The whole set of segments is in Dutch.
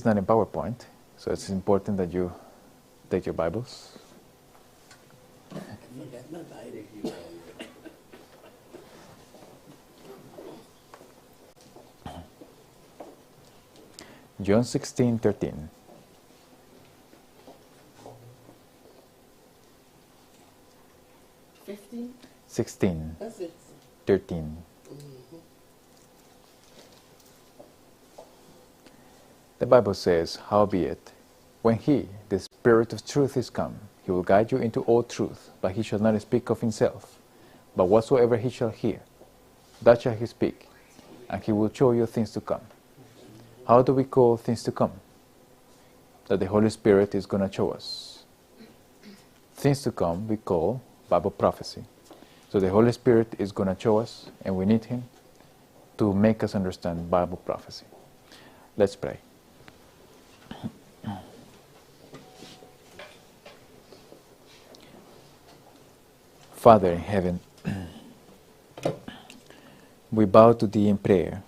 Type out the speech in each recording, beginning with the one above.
not in PowerPoint, so it's important that you take your Bibles. John 16:13. 15? 16, That's it. 13. The Bible says, "Howbeit, when he, the Spirit of truth, is come, he will guide you into all truth, but he shall not speak of himself. But whatsoever he shall hear, that shall he speak, and he will show you things to come." How do we call things to come? That the Holy Spirit is going to show us. Things to come we call Bible prophecy. So the Holy Spirit is going to show us, and we need Him to make us understand Bible prophecy. Let's pray. Father in heaven, we bow to Thee in prayer,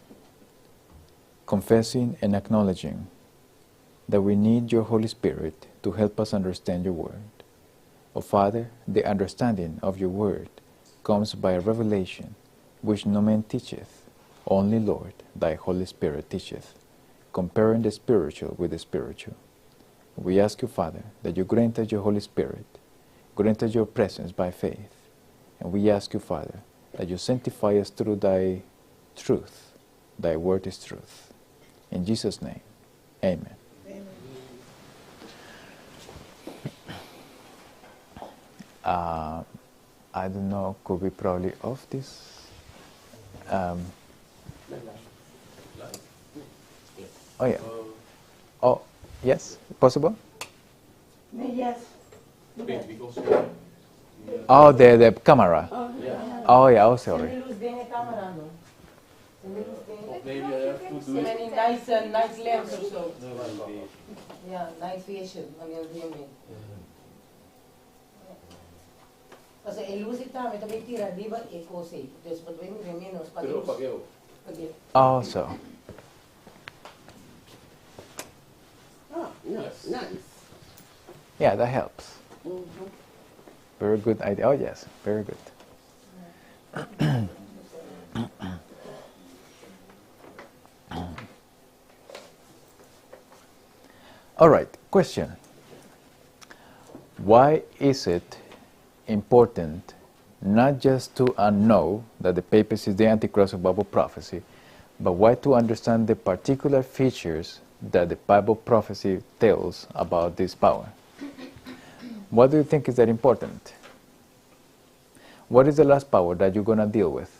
confessing and acknowledging that we need Your Holy Spirit to help us understand Your Word. O Father, the understanding of Your Word comes by a revelation which no man teacheth, only, Lord, Thy Holy Spirit teacheth, comparing the spiritual with the spiritual. We ask You, Father, that You grant us Your Holy Spirit, grant us Your presence by faith, and we ask You, Father, that You sanctify us through Thy truth. Thy Word is truth. In Jesus' name, amen. I don't know, could we probably off this? Oh yeah. Oh, yes, possible? Yes. Oh, the camera. Oh yeah, oh sorry. Maybe I have to do it. Many nice lamps or so. Yeah, nice vision on your viewing. Kasi elusit namin, tabi tira, di ba, eco-safe. Tapos patuloy mo rin yun, Pero pagyaw. Oh, so. Oh, nice. Yeah, that helps. Very good idea. Oh yes, very good. All right, question. Why is it important not just to know that the papacy is the Antichrist of Bible prophecy, but why to understand the particular features that the Bible prophecy tells about this power? What do you think is that important? What is the last power that you're going to deal with?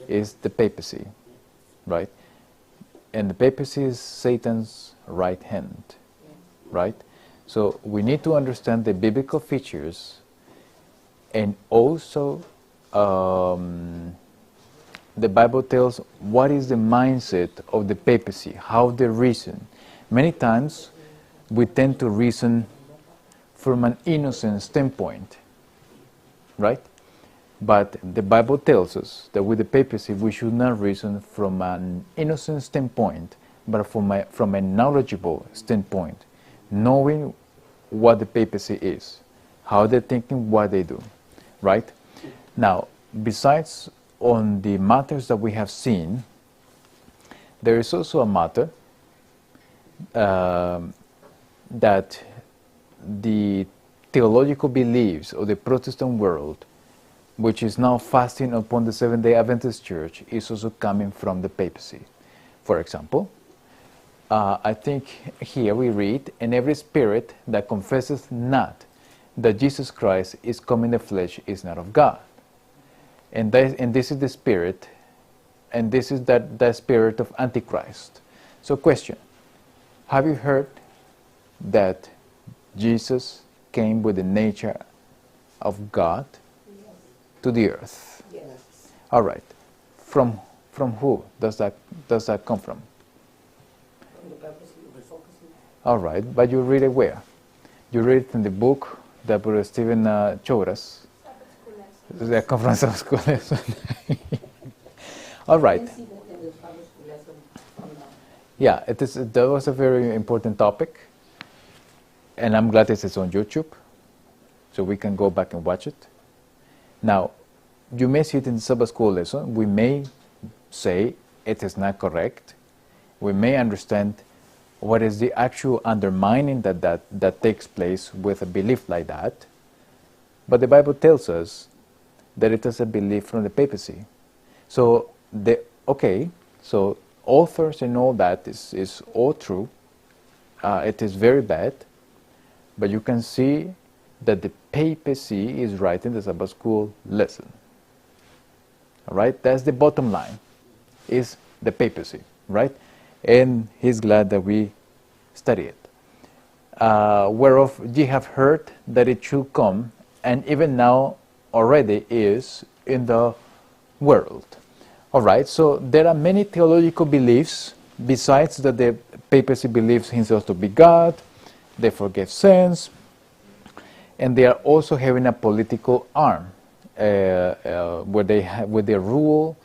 Is the papacy, right? And the papacy is Satan's right hand, right? So we need to understand the biblical features, and also the Bible tells what is the mindset of the papacy, how they reason. Many times we tend to reason from an innocent standpoint, right? But the Bible tells us that with the papacy we should not reason from an innocent standpoint, but from a knowledgeable standpoint, knowing what the papacy is, how they're thinking, what they do, right? Now, besides on the matters that we have seen, there is also a matter that the theological beliefs of the Protestant world, which is now fasting upon the Seventh-day Adventist Church, is also coming from the papacy. For example, I think here we read, "And every spirit that confesseth not that Jesus Christ is come in the flesh is not of God." And this is the spirit, and this is the spirit of Antichrist. So question, have you heard that Jesus came with the nature of God to the earth? Yes. All right. From who does that come from? All right, but you read it where? You read it in the book that Brother Stephen showed us. The conference of school lesson. All right. Yeah, it is. That was a very important topic, and I'm glad this is on YouTube, so we can go back and watch it. Now, you may see it in the Sabbath school lesson. We may say it is not correct. We may understand what is the actual undermining that takes place with a belief like that. But the Bible tells us that it is a belief from the papacy. So, so authors and all that is all true. It is very bad. But you can see that the papacy is writing the Sabbath school lesson. All right? That's the bottom line, is the papacy, right? And he's glad that we study it. Whereof ye have heard that it should come, and even now already is in the world. All right, so there are many theological beliefs, besides that the papacy believes himself to be God, they forgive sins, and they are also having a political arm, where they rule,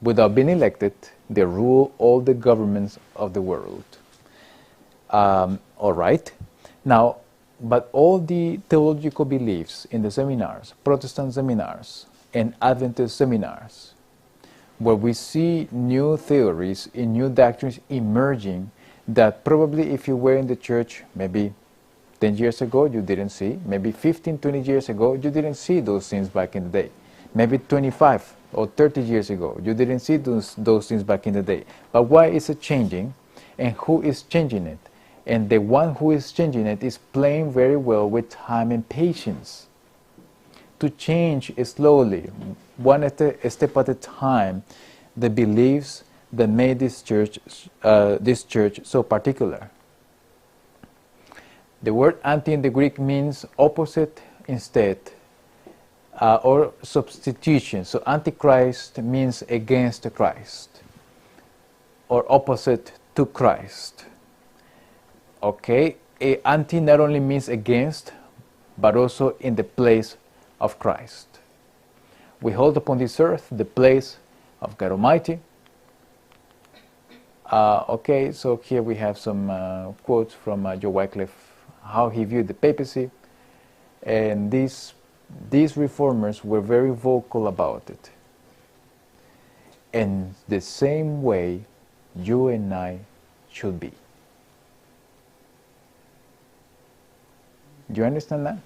without being elected, they rule all the governments of the world. All right. Now, but all the theological beliefs in the seminars, Protestant seminars and Adventist seminars, where we see new theories and new doctrines emerging that probably if you were in the church maybe 10 years ago you didn't see, maybe 15, 20 years ago you didn't see those things back in the day, maybe 25 or 30 years ago you didn't see those things back in the day. But why is it changing, and who is changing it? And the one who is changing it is playing very well with time and patience to change slowly, one step at a time, the beliefs that made this church so particular. The word anti in the Greek means opposite, instead, or substitution. So antichrist means against Christ, or opposite to Christ. Okay, anti not only means against, but also in the place of Christ. We hold upon this earth the place of God Almighty. Okay, so here we have some quotes from Joe Wycliffe, how he viewed the papacy, and these reformers were very vocal about it. And the same way you and I should be. Do you understand that?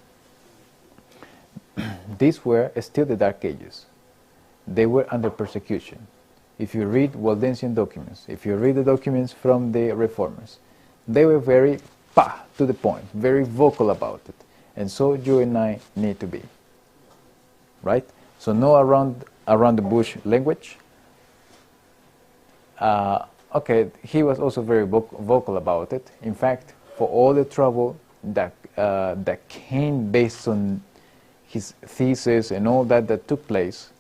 These were still the Dark Ages. They were under persecution. If you read Waldensian documents, if you read the documents from the reformers, they were very to the point, very vocal about it. And so you and I need to be. Right? So no around the bush language. Okay, he was also very vocal about it. In fact, for all the trouble that came based on his thesis and all that took place,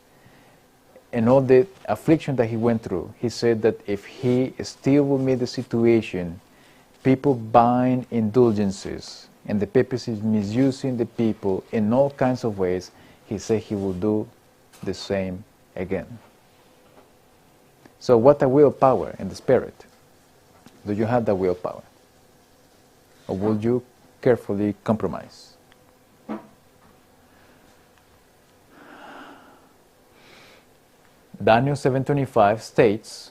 and all the affliction that he went through, he said that if he still will meet the situation, people buying indulgences, and the papacy is misusing the people in all kinds of ways, he said he will do the same again. So what a willpower in the spirit. Do you have that willpower? Or will you carefully compromise? Daniel 7:25 states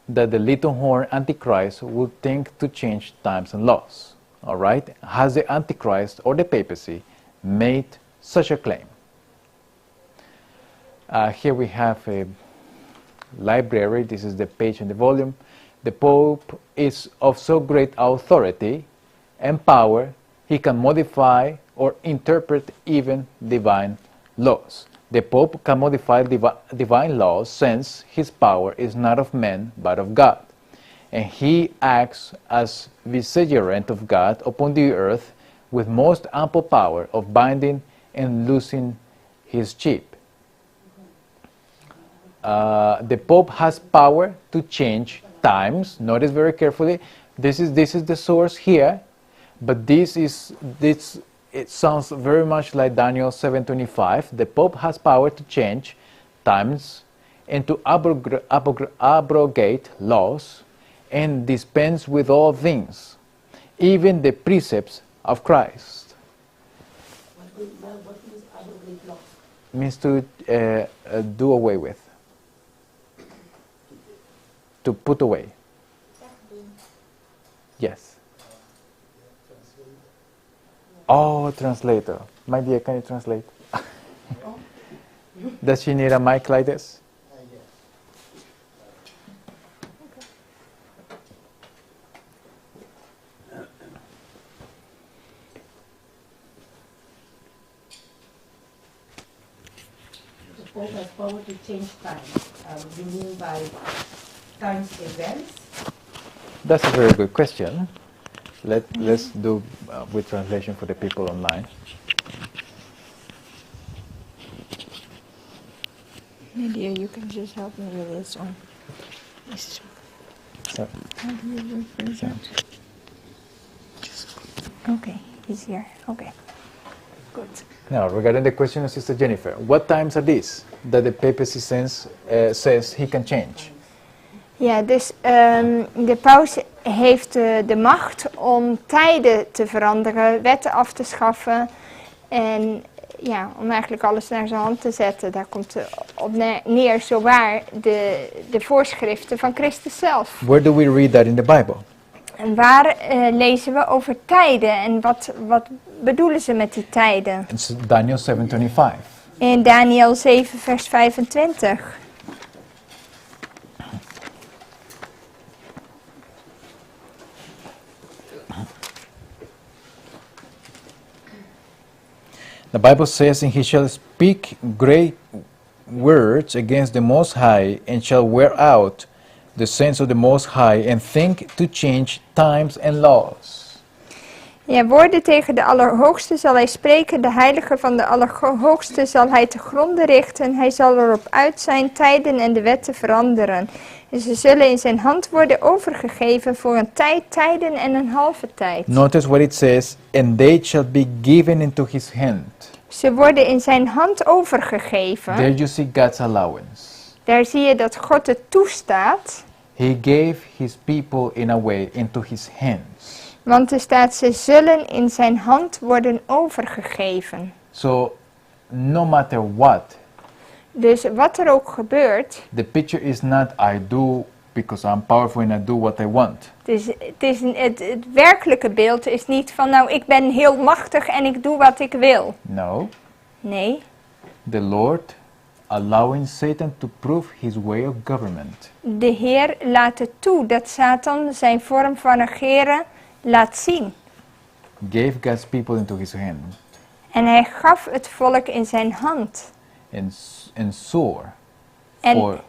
that the little horn Antichrist would think to change times and laws. All right? Has the Antichrist or the papacy made such a claim? Here we have a library. This is the page in the volume. The Pope is of so great authority and power, he can modify or interpret even divine laws. The Pope can modify divine laws, since his power is not of men, but of God. And he acts as vicegerent of God upon the earth, with most ample power of binding and loosing his sheep. The Pope has power to change times. Notice very carefully, this is the source here, but it sounds very much like Daniel 7:25. The Pope has power to change times and to abrogate laws and dispense with all things, even the precepts of Christ. What is abrogate law? Means to do away with. To put away. Yes. Oh, translator. My dear, can you translate? Does she need a mic like this? The Pope has power to change time. You mean by time's events? That's a very good question. Let's do with translation for the people online. Lydia, you can just help me with this one. So, How do you represent? Okay, he's here. Okay, good. now, regarding the question of Sister Jennifer, what times are these that the papacy says he can change? Ja, dus de paus heeft de macht om tijden te veranderen, wetten af te schaffen en ja, om eigenlijk alles naar zijn hand te zetten. Daar komt het op neer, zowaar de voorschriften van Christus zelf. Where do we read that in the Bible? En waar lezen we over tijden en wat bedoelen ze met die tijden? It's Daniel 7:25. In Daniel 7 vers 25. The Bible says, and he shall speak great words against the Most High, and shall wear out the saints of the Most High, and think to change times and laws. Ja, woorden tegen de Allerhoogste zal hij spreken, de heilige van de Allerhoogste zal hij te gronde richten. Hij zal erop uit zijn tijden en de wetten veranderen. En ze zullen in zijn hand worden overgegeven voor een tijd, tijden en een halve tijd. Notice what it says, and they shall be given into his hand. Ze worden in zijn hand overgegeven. There you see God's allowance. Daar zie je dat God het toestaat. He gave his people in a way into his hands. Want er staat, ze zullen in zijn hand worden overgegeven. So, no matter what, Dus wat er ook gebeurt, the picture is not I do because I'm powerful and I do what I want. het werkelijke beeld is niet van, nou, ik ben heel machtig en ik doe wat ik wil. No, Nee, the Lord allowing Satan to prove his way of government. de Heer laat het toe dat Satan zijn vorm van regeren laat zien. Gave God's people into his hand En hij gaf het volk in zijn hand. and soar En, for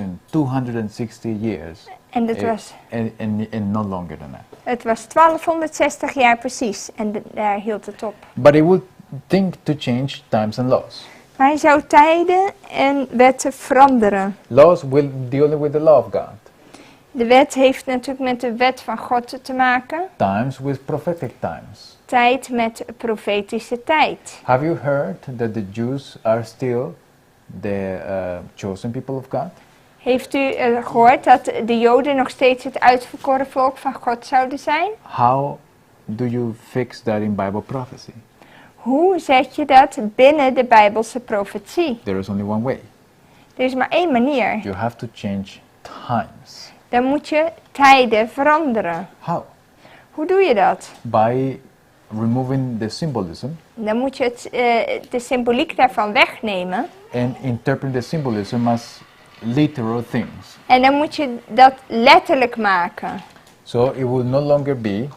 1260 years en het was, and no longer than that. het was 1260 jaar precies en daar hield het op. But he would think to change times and laws. Maar hij zou tijden en wetten veranderen. Laws will deal with the law of God. De wet heeft natuurlijk met de wet van God te maken. Times with prophetic times. Tijd met profetische tijd. Have you heard that the Jews are still the chosen people of God? Heeft u gehoord dat de Joden nog steeds het uitverkoren volk van God zouden zijn? How do you fix that in Bible prophecy? Hoe zet je dat binnen de Bijbelse profetie? There is only one way. Er is maar één manier. You have to change times. Dan moet je tijden veranderen. How? Hoe doe je dat? By removing the symbolism Dan moet je de symboliek daarvan wegnemen. and interpret the symbolism as literal things. En dan moet je dat letterlijk maken. So it will no longer be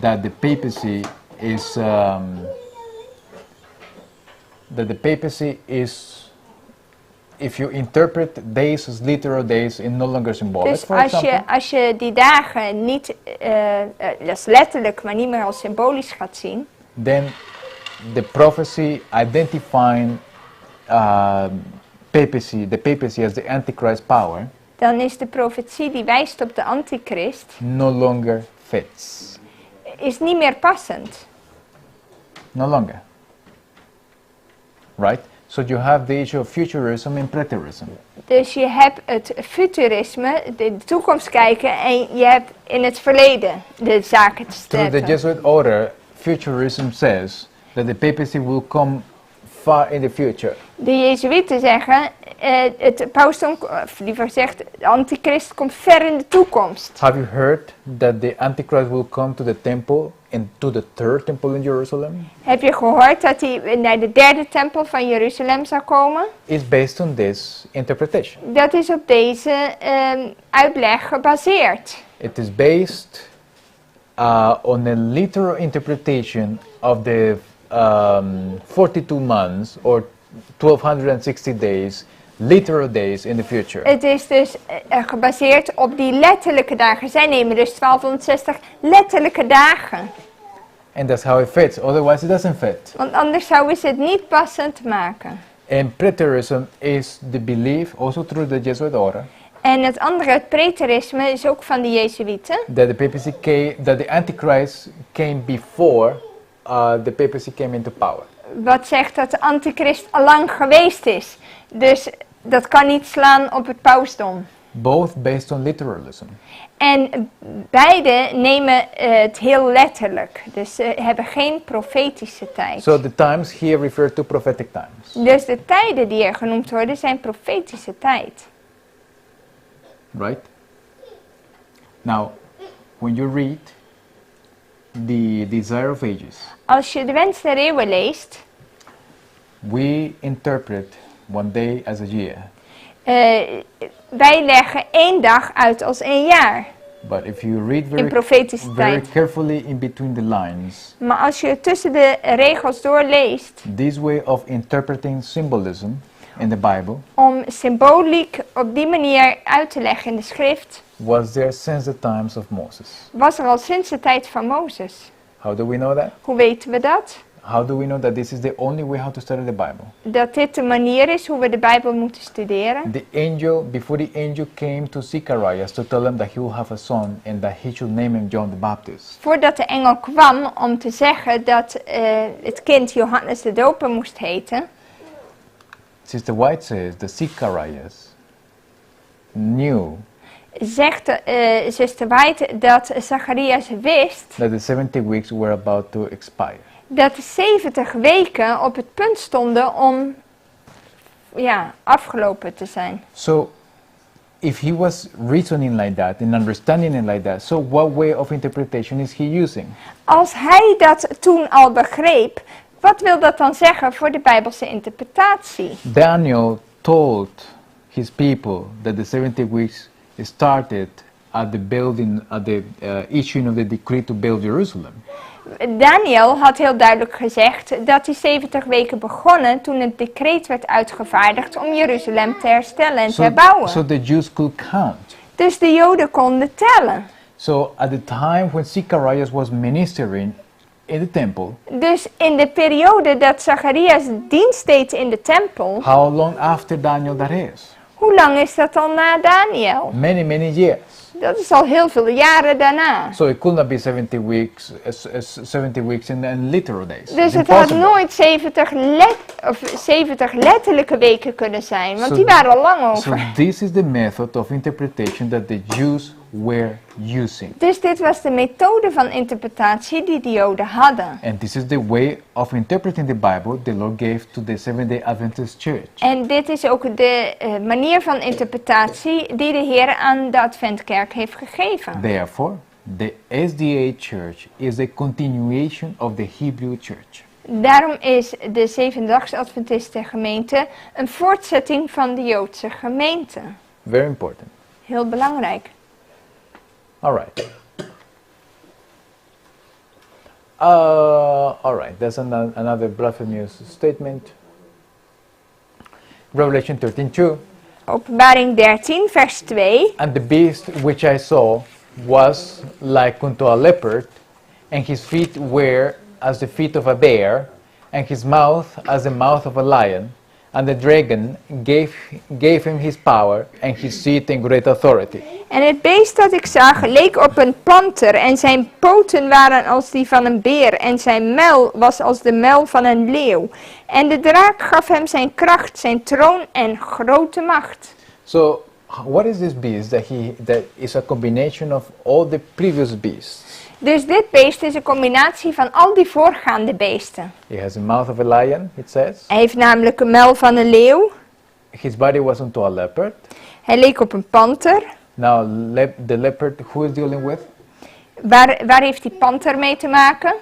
that the papacy is if you interpret days as literal days, it's no longer symbolic. Dus For example, als je die dagen niet als letterlijk, maar niet meer als symbolisch gaat zien, then the prophecy identifying the papacy as the Antichrist power dan is de profetie die wijst op de antichrist no longer fits. is niet meer passend. No longer. Right? So you have the issue of futurism and preterism. Dus je hebt het futurisme, de toekomst kijken, en je hebt in het verleden de zaken te Through the steppen. Jesuit order, futurism says that the papacy will come far in the future. De Jezuïeten zeggen, het pausdom, of liever gezegd, de antichrist komt ver in de toekomst. Have you heard that the Antichrist will come to the temple and to the third temple in Jerusalem? Heb je gehoord dat hij naar de derde tempel van Jeruzalem zou komen? It's based on this interpretation. Dat is op deze uitleg gebaseerd. It is based on a literal interpretation of the 42 months or 1260 days, literal days in the future. Het is dus gebaseerd op die letterlijke dagen. Zij nemen dus 1260 letterlijke dagen. And that's how it fits, otherwise it doesn't fit. Want anders zouden ze het niet passend maken. And preterism is the belief, also through the Jesuit order, En het andere, het preterisme, is ook van de Jezuïeten. that the papacy came, that the Antichrist came before the papacy came into power. Wat zegt dat de antichrist al lang geweest is. Dus dat kan niet slaan op het pausdom. Both based on literalism. En beide nemen het heel letterlijk. Dus ze hebben geen profetische tijd. So the times here refer to prophetic times, Dus de tijden die er genoemd worden zijn profetische tijd. right? Now, when you read the Desire of Ages, Als je de Wens der Eeuwen leest, we interpret one day as a year. wij leggen 1 dag uit als 1 jaar But if you read in profetische very tijd. carefully in between the lines, Maar als je tussen de regels doorleest, this way of interpreting symbolism in the Bible om symboliek op die manier uit te leggen in de schrift, was there since the times of Moses. was er al sinds de tijd van Mozes. How do we know that? Hoe weten we dat? How do we know that this is the only way how to study the Bible? Dat dit de manier is hoe we de Bijbel moeten studeren. The angel, before the angel came to Zacharias to tell him that he will have a son and that he should name him John the Baptist, Voordat de engel kwam om te zeggen dat het kind Johannes de Doper moest heten, Sister White says that Zacharias knew zegt zuster White dat Zacharias wist that the 70 weeks were about to expire. dat de 70 weken op het punt stonden om afgelopen te zijn. So, if he was reasoning like that and understanding it like that, so what way of interpretation is he using? Als hij dat toen al begreep, wat wil dat dan zeggen voor de Bijbelse interpretatie? Daniel told his people that the 70 weeks started at the building, at the issuing of the decree to build Jerusalem. Daniel had heel duidelijk gezegd dat die 70 weken begonnen toen het decreet werd uitgevaardigd om Jeruzalem te herstellen en te herbouwen. So the Jews could count. Dus de Joden konden tellen. So at the time when Zacharias was ministering in the temple, Dus in de periode dat Zacharias dienst deed in de tempel, how long after Daniel that is? hoe lang is dat al na Daniel? Many, many years. Dat is al heel veel jaren daarna. So it could not be 70 weeks, 70 weeks in literal days. Dus It's het had impossible. nooit 70 letterlijke weken kunnen zijn, want So- die waren al lang So over. this is the method of interpretation that the Jews were using. Dus dit was de methode van interpretatie die de Joden hadden. And this is the way of interpreting the Bible the Lord gave to the Seventh-day Adventist Church. En dit is ook de manier van interpretatie die de Heer aan de Adventkerk heeft gegeven. Therefore, the SDA Church is a continuation of the Hebrew Church. Daarom is de Zevendaags Adventisten gemeente een voortzetting van de Joodse gemeente. Very important. Heel belangrijk. All right. All right. That's another blasphemous statement. Revelation 13:2. Openbaring 13, vers 2. And the beast which I saw was like unto a leopard, and his feet were as the feet of a bear, and his mouth as the mouth of a lion. And the dragon gave him his power and his seat and great authority. En het beest dat ik zag leek op een panter en zijn poten waren als die van een beer en zijn muil was als de muil van een leeuw. En de draak gaf hem zijn kracht, zijn troon en grote macht. So, what is this beast that is a combination of all the previous beasts? Dus dit beest is een combinatie van al die voorgaande beesten. He has the mouth of a lion, it says. Hij heeft namelijk een muil van een leeuw. His body was unto a leopard. Hij leek op een panter. Now, the leopard, who is dealing with? Waar heeft die panter mee te maken?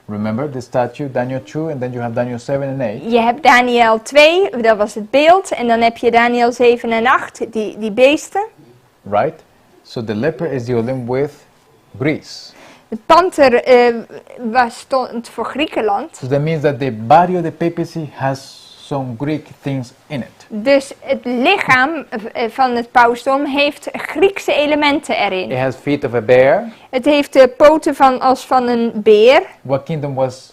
Remember the statue, Daniel 2, and then you have Daniel 7 and 8. Je hebt Daniel 2, dat was het beeld. En dan heb je Daniel 7 en 8, die beesten. Right? So the leopard is dealing with Greece. De panter stond voor Griekenland. So that means that the body of the papacy has some Greek things in it. Dus het lichaam van het pausdom heeft Griekse elementen erin. It has feet of a bear. Het heeft de poten als van een beer. What kingdom was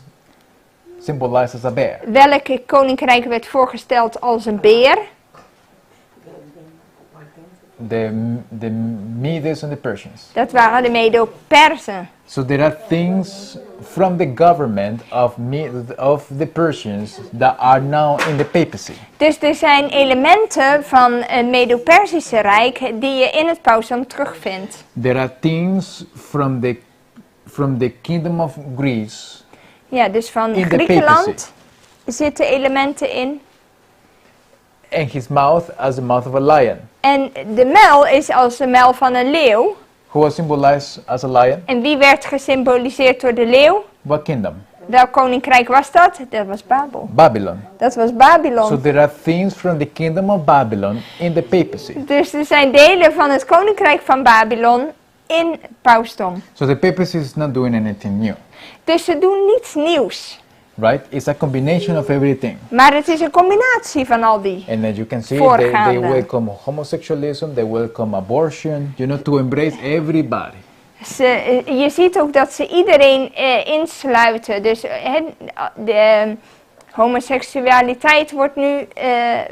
symbolized as a bear? Welk koninkrijk werd voorgesteld als een beer? The Medes and the Persians. Dat waren de Medo-Persen. So there are things from the government of the Persians that are now in the papacy. Dus er zijn elementen van het Medo-Persische Rijk die je in het pausdom terugvindt. There are things from the kingdom of Greece. Ja, dus van In the Griekenland papacy. zitten elementen in. And his mouth as the mouth of a lion. En de muil is als de muil van een leeuw. Who was symbolized as a lion? En wie werd gesymboliseerd door de leeuw? What kingdom? Welk koninkrijk was dat? Dat was Babel. Babylon. Dat was Babylon. So there are things from the kingdom of Babylon in the papacy. Dus er zijn delen van het koninkrijk van Babylon in het pausdom. So the papacy is not doing anything new, Dus ze doen niets nieuws. right? It's a combination of everything. Maar het is een combinatie van al die. And as you can see, Voorgaande. they welcome homosexualism, they welcome abortion, to embrace everybody. Je ziet ook dat ze iedereen insluiten. Dus de homoseksualiteit wordt nu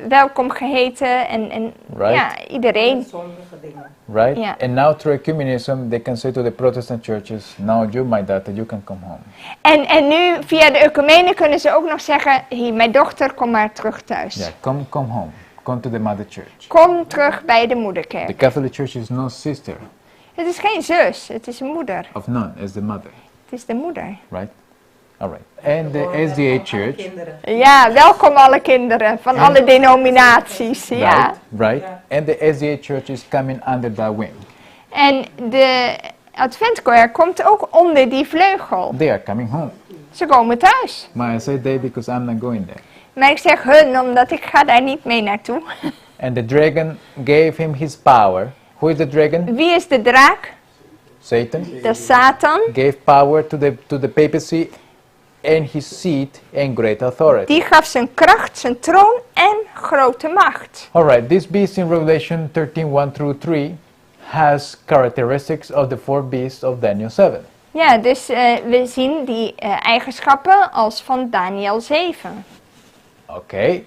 welkom geheten. En Right. ja, iedereen. Right? Yeah. And now through ecumenism, they can say to the Protestant churches, now you, my daughter, you can come home. En nu via de ecumene kunnen ze ook nog zeggen, hier, mijn dochter, kom maar terug thuis. Yeah, come home. Come to the mother church. Kom terug bij de The moederkerk. Catholic Church is no sister Het is geen zus, het is een moeder. of none, it's the mother. Het is de moeder. Right? All right. And the SDA Church, Ja, welkom alle kinderen van alle denominaties. Ja. right? And the SDA Church is coming under that wing. En de Adventkoor komt ook onder die vleugel. They are coming home. Ze komen thuis. But I say they because I'm not going there. Maar ik zeg hun, omdat ik ga daar niet mee naartoe. And the dragon gave him his power. Who is the dragon? Wie is de draak? Satan. Dat is Satan. Gave power to the papacy and his seat and great authority. Die gaf zijn kracht, zijn troon en grote macht. All right, this beast in Revelation 13:1-3 has characteristics of the four beasts of Daniel 7. Ja, dus we zien die eigenschappen als van Daniel 7. Okay,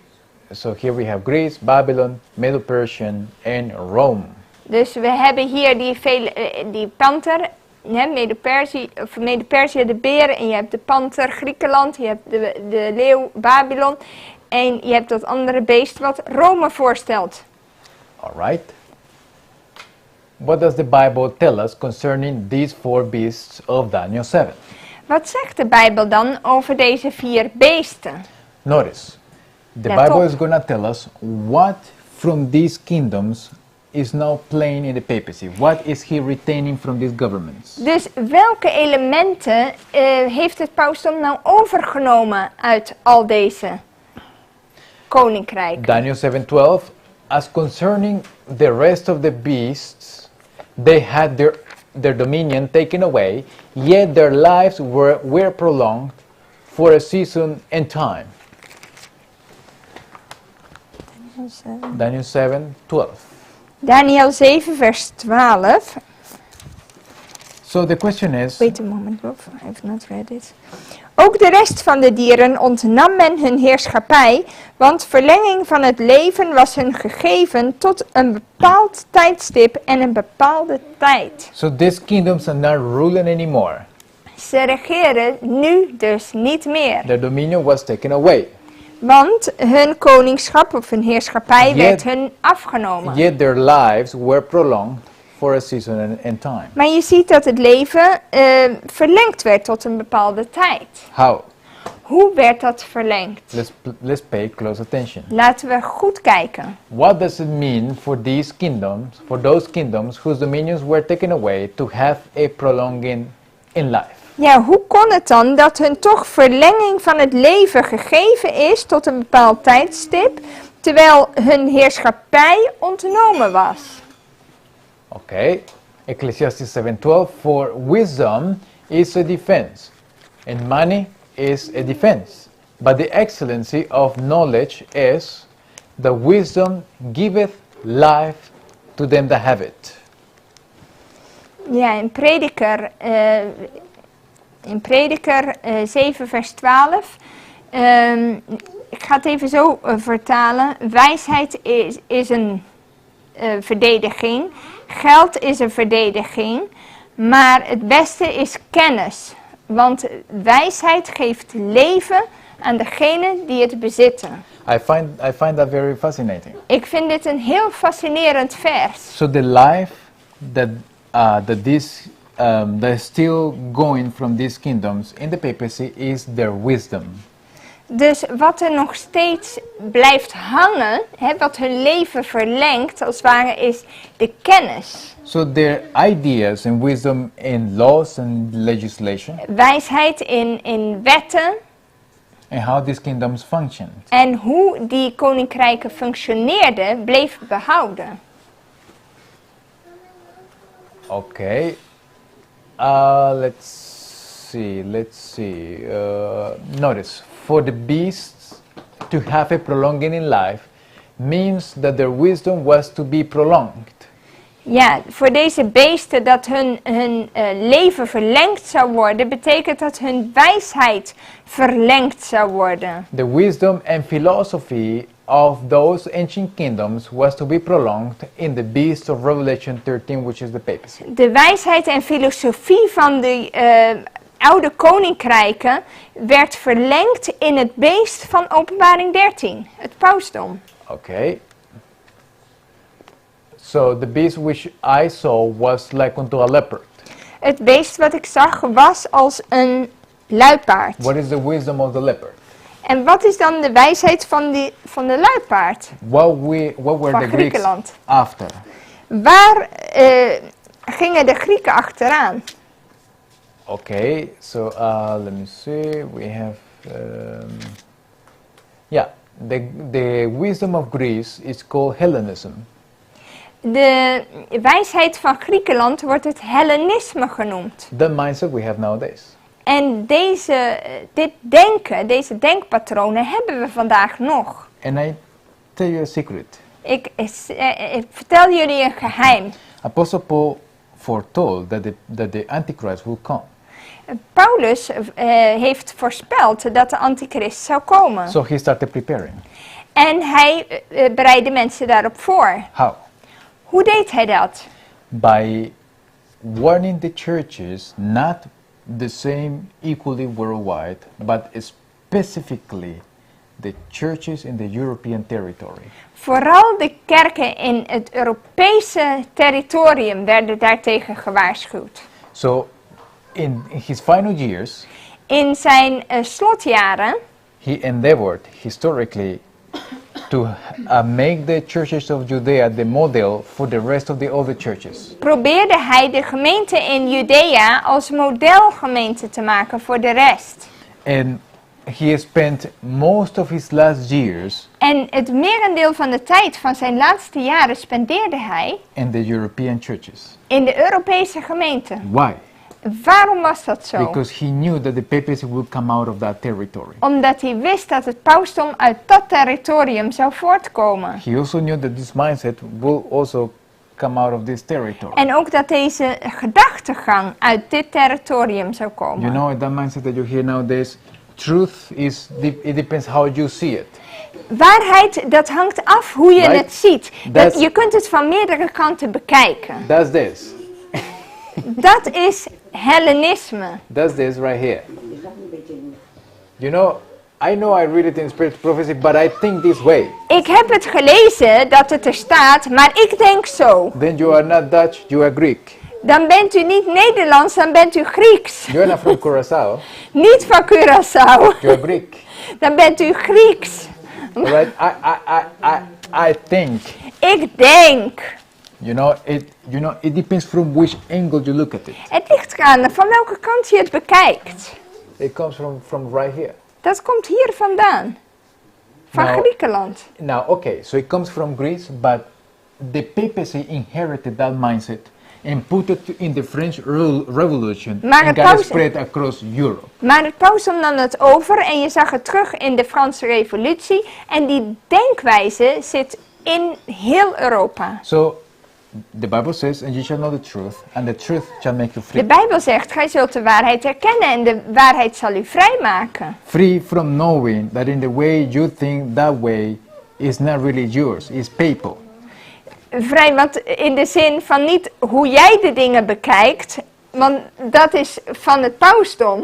so here we have Greece, Babylon, Medo-Persian and Rome. Dus we hebben hier die panter, Medo-Perzië, de beer, en je hebt de panter, Griekenland, je hebt de leeuw, Babylon, en je hebt dat andere beest wat Rome voorstelt. All right. What does the Bible tell us concerning these four beasts of Daniel 7? Wat zegt de Bijbel dan over deze 4 beesten? Notice, the Let Bible op. is going to tell us what from these kingdoms is now playing in the papacy. What is he retaining from these governments? Dus welke elementen heeft het pausdom nou overgenomen uit al deze koninkrijken? Daniel 7:12, as concerning the rest of the beasts, they had their dominion taken away, yet their lives were prolonged for a season and time. Daniel 7:12. Daniel 7 vers 12. So the question is, Wait a moment, Bob. I have not read it. Ook de rest van de dieren ontnam men hun heerschappij, want verlenging van het leven was hun gegeven tot een bepaald tijdstip en een bepaalde tijd. so these kingdoms are not ruling anymore. Ze regeren nu dus niet meer, Their dominion was taken away. want hun koningschap of hun heerschappij Yet- werd hun afgenomen. Yet their lives were prolonged for a season and time. Maar je ziet dat het leven verlengd werd tot een bepaalde tijd. How? Hoe werd dat verlengd? Let's pay close attention. Laten we goed kijken. What does it mean for these kingdoms, for those kingdoms whose dominions were taken away, to have a prolonging in life? Ja, hoe kon het dan dat hun toch verlenging van het leven gegeven is tot een bepaald tijdstip, terwijl hun heerschappij ontnomen was? Okay. Ecclesiastes 7:12, for wisdom is a defense, and money is a defense. But the excellency of knowledge is the wisdom giveth life to them that have it. Ja, in Prediker 7 vers 12. Ik ga het even zo vertalen. Wijsheid is een verdediging. Geld is een verdediging. Maar het beste is kennis. Want wijsheid geeft leven aan degenen die het bezitten. I find that very fascinating. Ik vind dit een heel fascinerend vers. So the life that that is still going from these kingdoms in the papacy is their wisdom. Dus wat er nog steeds blijft hangen, wat hun leven verlengt, als het ware, is de kennis. So their ideas and wisdom in laws and legislation, Wijsheid in wetten and how these kingdoms functioned. en hoe die koninkrijken functioneerden, bleef behouden. Okay. Let's see. Notice, for the beasts to have a prolonging in life means that their wisdom was to be prolonged. Ja, voor deze beesten dat hun leven verlengd zou worden, betekent dat hun wijsheid verlengd zou worden. The wisdom and philosophy of those ancient kingdoms was to be prolonged in the beast of Revelation 13, which is the papacy. De wijsheid en filosofie van de oude koninkrijken werd verlengd in het beest van Openbaring 13, het pausdom. Okay. So the beast which I saw was like unto a leopard. Het beest wat ik zag was als een luipaard. What is the wisdom of the leopard? En wat is dan de wijsheid van de luipaard? What were Van the Greeks Griekenland. after? Waar gingen de Grieken achteraan? Okay, so let me see. We have, the wisdom of Greece is called Hellenism. De wijsheid van Griekenland wordt het Hellenisme genoemd. The mindset we have nowadays. En deze denkpatronen hebben we vandaag nog. And I tell you a secret. Ik vertel jullie een geheim. Apostle Paul foretold that the Antichrist will come. Paulus heeft voorspeld dat de antichrist zou komen. So he started preparing. En hij bereidde mensen daarop voor. How? Hoe deed hij dat? By warning the churches, not the same equally worldwide, but specifically the churches in the European territory. Vooral de kerken in het Europese territorium werden daartegen gewaarschuwd. So in his final years, In zijn slotjaren he endeavored historically to make the churches of Judea the model for the rest of the other churches. probeerde hij de gemeente in Judea als modelgemeente te maken voor de rest. And he spent most of his last years En het merendeel van de tijd van zijn laatste jaren spendeerde hij in the European churches. in de Europese gemeente. Why? Waarom was dat zo? Because he knew that the papacy would come out of that territory. Omdat hij wist dat het pausdom uit dat territorium zou voortkomen. He also knew that this mindset will also come out of this territory. En ook dat deze gedachtegang uit dit territorium zou komen. You know, that mindset that you hear nowadays, truth is, it depends how you see it. Waarheid, dat hangt af hoe je Right? het ziet. That's- Je kunt het van meerdere kanten bekijken. That's this. Dat is Hellenisme. That's this right here. You know I read it in Spirit Prophecy, but I think this way. Ik heb het gelezen dat het er staat, maar ik denk zo. Then you are not Dutch, you are Greek. Dan bent u niet Nederlands, dan bent u Grieks. You are not from Curaçao, Niet van Curaçao, you are Greek. dan bent u Grieks. Right? I think. Ik denk. It depends from which angle you look at it. Het ligt eraan van welke kant je het bekijkt. It comes from right here. Dat komt hier vandaan. Van Nou, Griekenland. Now, okay, so it comes from Greece, but the papacy inherited that mindset and put it in the French Revolution Maar and het got it paus- spread across Europe. Maar het paus nam het over en je zag het terug in de Franse Revolutie. En die denkwijze zit in heel Europa. So, the Bible says, and you shall know the truth, and the truth shall make you free. De Bijbel zegt, gij zult de waarheid herkennen en de waarheid zal u vrijmaken. Free from knowing that in the way you think that way is not really yours, is papal. Vrij, want in de zin van niet hoe jij de dingen bekijkt, want dat is van het pausdom.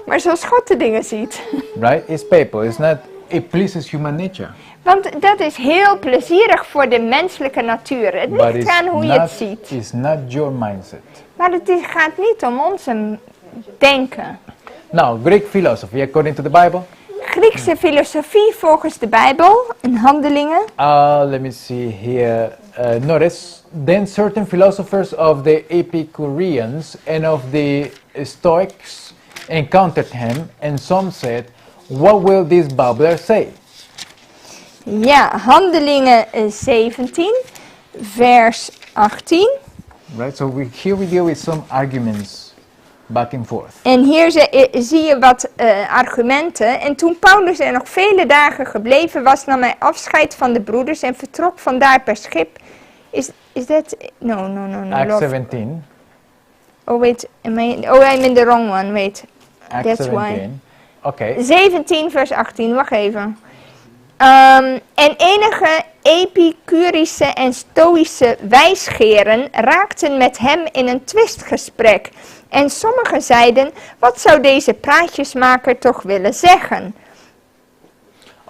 Maar zoals God de dingen ziet. Right? It's papal. It's not, it pleases human nature. Want dat is heel plezierig voor de menselijke natuur. Het But ligt aan hoe je het ziet. it's not your mindset. Maar het gaat niet om onze denken. Now, Greek philosophy, according to the Bible. Griekse filosofie volgens de Bijbel in Handelingen. Let me see here. Notice, then certain philosophers of the Epicureans and of the Stoics encountered him, and some said, "What will this babbler say?" Ja, Handelingen 17, vers 18. Right. So here we deal with some arguments back and forth. En hier zie je wat argumenten. En toen Paulus er nog vele dagen gebleven was, nam hij afscheid van de broeders en vertrok vandaar per schip. Is dat... No. Acts Lord. 17. Oh, wait. I'm in the wrong one. Wait. Acts That's why. 17. Okay. 17 vers 18. Wacht even. En enige Epicurische en Stoïsche wijsgeren raakten met hem in een twistgesprek. En sommigen zeiden, wat zou deze praatjesmaker toch willen zeggen?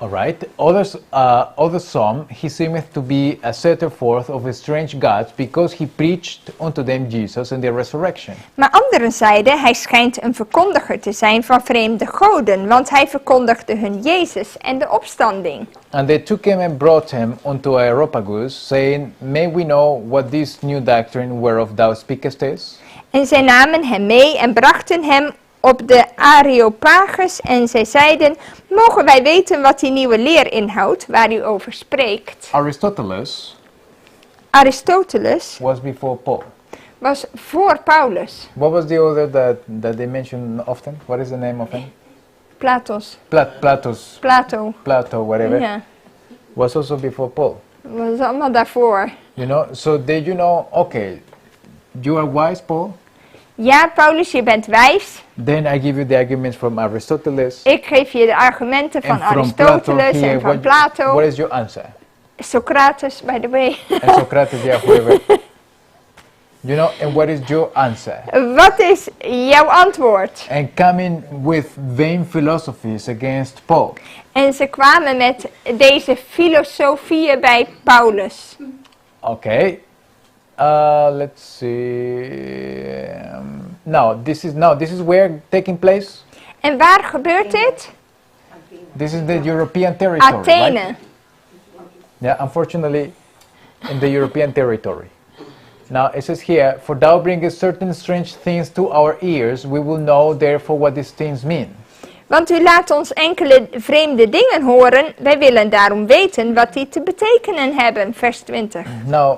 Alright. Others some, he seemeth to be a setter forth of strange gods, because he preached unto them Jesus and the resurrection. Maar anderen zeiden, hij schijnt een verkondiger te zijn van vreemde goden, want hij verkondigde hun Jezus en de opstanding. And they took him and brought him unto Areopagus, saying, May we know what this new doctrine whereof thou speakest is? En zij namen hem mee en brachten hem op de Areopagus en zij zeiden, mogen wij weten wat die nieuwe leer inhoudt, waar u over spreekt? Aristoteles was before Paul. was voor Paulus. What was the other that they mention often? What is the name of him? Platos. Plato, whatever. Ja, Was also before Paul. was allemaal daarvoor. You know, so did you know, okay, you are wise, Paul? Ja, Paulus, je bent wijs. Then I give you the arguments from Aristoteles. Ik geef je de argumenten van And from Aristoteles Plato here, en van what Plato. is your answer? Socrates, by the way. And Socrates, yeah, whoever. You know, and what is your answer? Wat is jouw antwoord? And coming with vain philosophies against Paul. En ze kwamen met deze filosofieën bij Paulus. Okay. Let's see. Now this is where taking place. En waar gebeurt dit? This is the European territory, Athene. right? Yeah, unfortunately, in the European territory. Now it says here, for thou bringest certain strange things to our ears, we will know therefore what these things mean. Want u laat ons enkele vreemde dingen horen, wij willen daarom weten wat die te betekenen hebben. Vers 20. Now,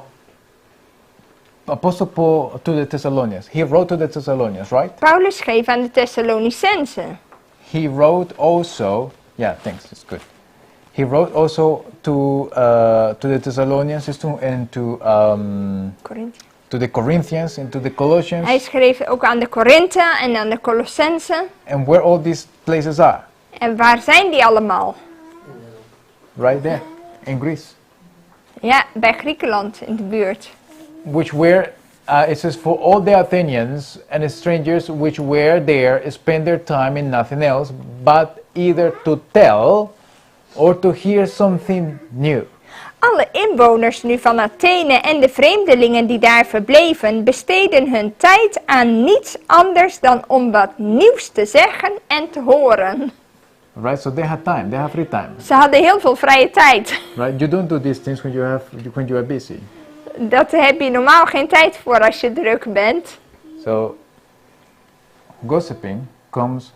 Apostle Paul to the Thessalonians, he wrote to the Thessalonians, right? Paulus schreef aan de Thessalonicensen. He wrote also, yeah, thanks, it's good. He wrote also to the Thessalonians and Korinthe. to the Corinthians and to the Colossians, Hij schreef ook aan de Korinthe en aan de Colossense. and where all these places are, En waar zijn die allemaal? right there in Greece, Ja, bij Griekenland in de buurt. which were, it says, for all the Athenians and the strangers which were there spent their time in nothing else but either to tell or to hear something new. Alle inwoners nu van Athene en de vreemdelingen die daar verbleven, besteden hun tijd aan niets anders dan om wat nieuws te zeggen en te horen. Right, so they had time, they have free time. Ze hadden heel veel vrije tijd. Right, you don't do these things when you are busy. Dat heb je normaal geen tijd voor als je druk bent. So gossiping comes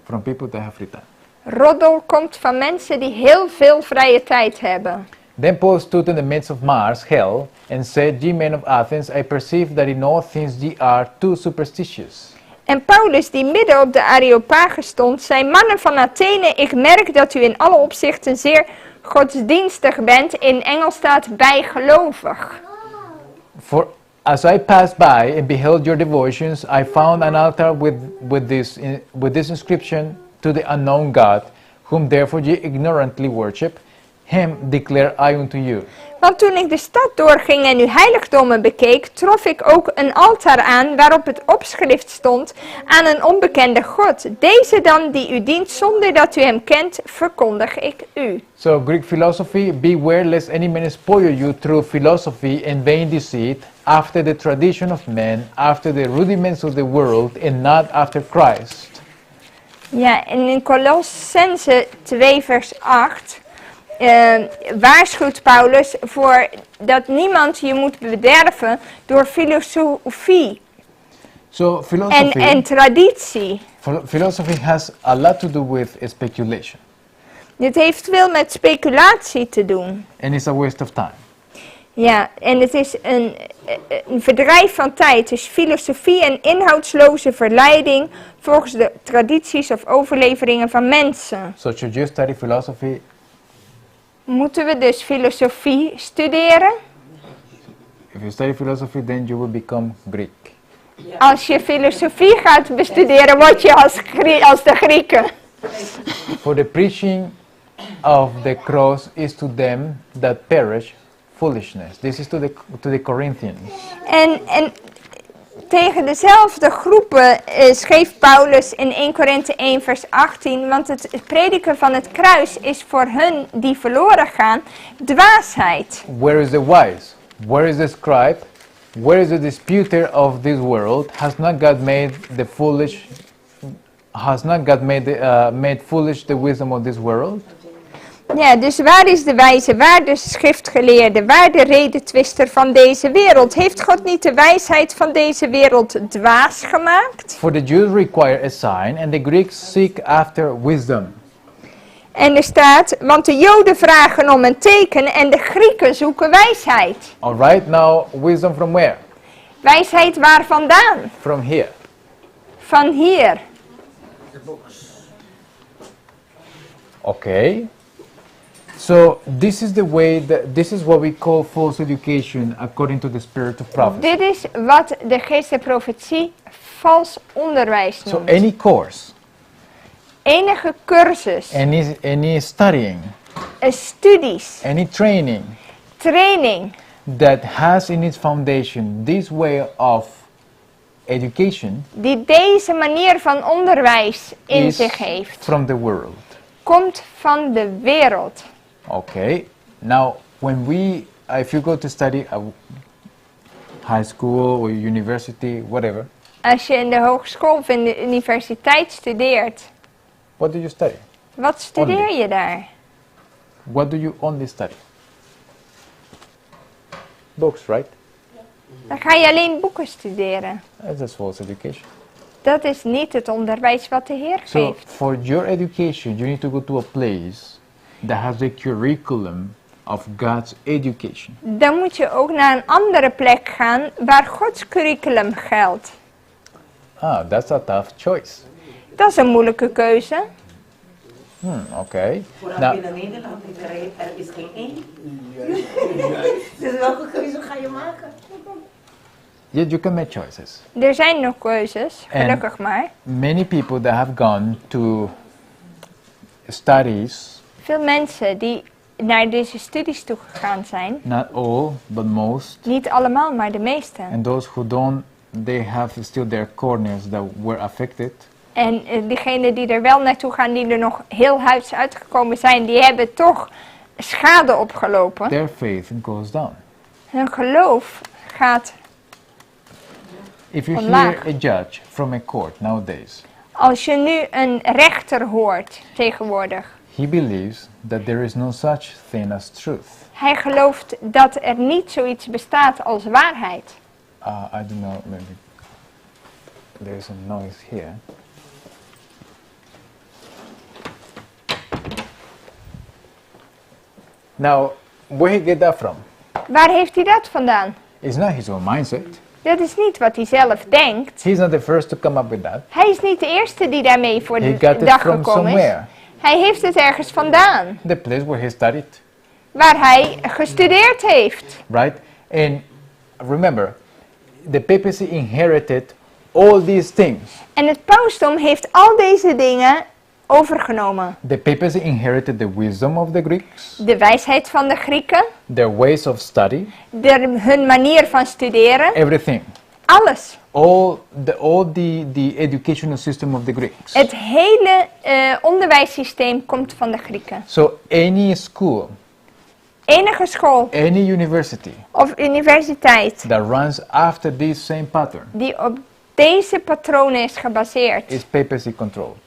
from people that have free time. Roddel komt van mensen die heel veel vrije tijd hebben. Then Paul stood in the midst of Mars, hell, and said, Ye men of Athens, I perceive that in all things ye are too superstitious. En Paulus, die midden op de Areopagus stond, zei: Mannen van Athene, ik merk dat u in alle opzichten zeer godsdienstig bent. In Engels staat bijgelovig. For as I passed by and beheld your devotions, I found an altar with this inscription, to the unknown God, whom therefore ye ignorantly worship, him declare I unto you. Want toen ik de stad doorging en uw heiligdommen bekeek, trof ik ook een altaar aan waarop het opschrift stond aan een onbekende God. Deze dan die u dient zonder dat u hem kent, verkondig ik u. So Greek philosophy, beware lest any man spoil you through philosophy and vain deceit, after the tradition of men, after the rudiments of the world, and not after Christ. Ja, en in Colossense 2 vers 8 waarschuwt Paulus voor dat niemand je moet bederven door filosofie So philosophy, en traditie. philosophy has a lot to do with speculation, Dit heeft veel met speculatie te doen. and it's a waste of time. Ja, en het is een verdrijf van tijd. Dus filosofie en inhoudsloze verleiding volgens de tradities of overleveringen van mensen. So should you study philosophy? Moeten we dus filosofie studeren? If you study philosophy, then you will become Greek. Als je filosofie gaat bestuderen, word je als de Grieken. For the preaching of the cross is to them that perish foolishness. This is to the Corinthians. En tegen dezelfde groepen schreef Paulus in 1 Korinthe 1 vers 18, want het prediken van het kruis is voor hun die verloren gaan dwaasheid. Where is the wise? Where is the scribe? Where is the disputer of this world? Has not God made the foolish? Has not God made foolish the wisdom of this world? Ja, dus waar is de wijze, waar de schriftgeleerde, waar de redetwister van deze wereld? Heeft God niet de wijsheid van deze wereld dwaas gemaakt? For the Jews require a sign, and the Greeks seek after wisdom. En er staat, want de Joden vragen om een teken en de Grieken zoeken wijsheid. All right, now wisdom from where? Wijsheid waar vandaan? From here. Van hier. Okay. So this is the way this is what we call false education according to the spirit of prophecy. Dit is wat de geest der profetie vals onderwijs So noemt. any course, Enige cursus, any studying, studies, any training training that has in its foundation this way of education die deze manier van onderwijs in is zich heeft, from the world. komt van de wereld. Okay. Now, if you go to study at high school or university, whatever, Als je in de hogeschool of in de universiteit studeert, what do you study? wat studeer je daar? What do you only study? Books, right? Dan ga je alleen boeken studeren. That's false education. Dat is niet het onderwijs wat de Heer So, geeft. for your education, you need to go to a place that has the curriculum of God's education. Dan moet je ook naar een andere plek gaan waar Gods curriculum geldt. Ah, that's a tough choice. Dat is een moeilijke keuze. Okay. Vooral Now, binnen Nederland, er is geen één. Dus welke keuze ga je maken? you can make choices. Er zijn nog keuzes, En- gelukkig maar. Many people that have gone to studies, Veel mensen die naar deze studies toegegaan zijn, not all, but most, niet allemaal, maar de meeste. and those who don't, they have still their corners that were affected. En diegenen die er wel naartoe gaan, die er nog heel huids uitgekomen zijn, die hebben toch schade opgelopen. Their faith goes down. Hun geloof gaat. If you Omlaag. hear a judge from a court nowadays, Als je nu een rechter hoort tegenwoordig, he believes that there is no such thing as truth. hij gelooft dat er niet zoiets bestaat als waarheid. I don't know, maybe there's a noise here. Now, where he get that from? Waar heeft hij dat vandaan? It's not his own mindset. Dat is niet wat hij zelf denkt. He's not the first to come up with that. Hij is niet de eerste die daarmee voor He de got it dag from gekomen is. somewhere. Hij heeft het ergens vandaan, The place where he studied, waar hij gestudeerd heeft. right? And remember, the papacy inherited all these things. En het pausdom heeft al deze dingen overgenomen. The papacy inherited the wisdom of the Greeks, De wijsheid van de Grieken, their ways of study, hun manier van studeren, everything. alles. All the educational system of the Greeks. Het hele onderwijssysteem komt van de Grieken. So any school, Enige school any university of universiteit that runs after this same pattern die op deze patronen is gebaseerd, is papacy controlled.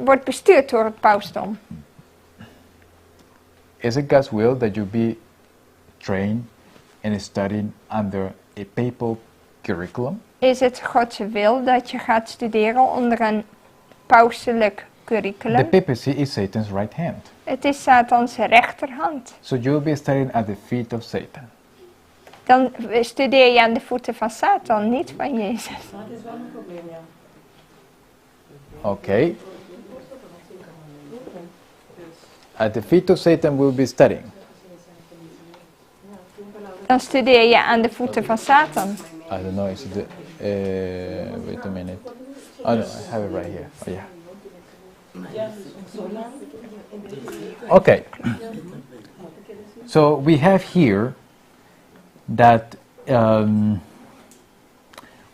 wordt bestuurd door het pausdom. Is it God's will that you be trained and studying under a papal curriculum? Is het Gods wil dat je gaat studeren onder een pauselijk The curriculum? papacy is Satan's right hand. Het is Satans rechterhand. So you will be studying at the feet of Satan. Dan studeer je aan de voeten van Satan, niet van Jezus. Dat is wel een probleem, ja. Okay. At the feet of Satan we'll be studying. Dan studeer je aan de voeten van Satan. I don't know, is it the, wait a minute. Oh no, I have it right here. Oh yeah. Okay. So we have here that,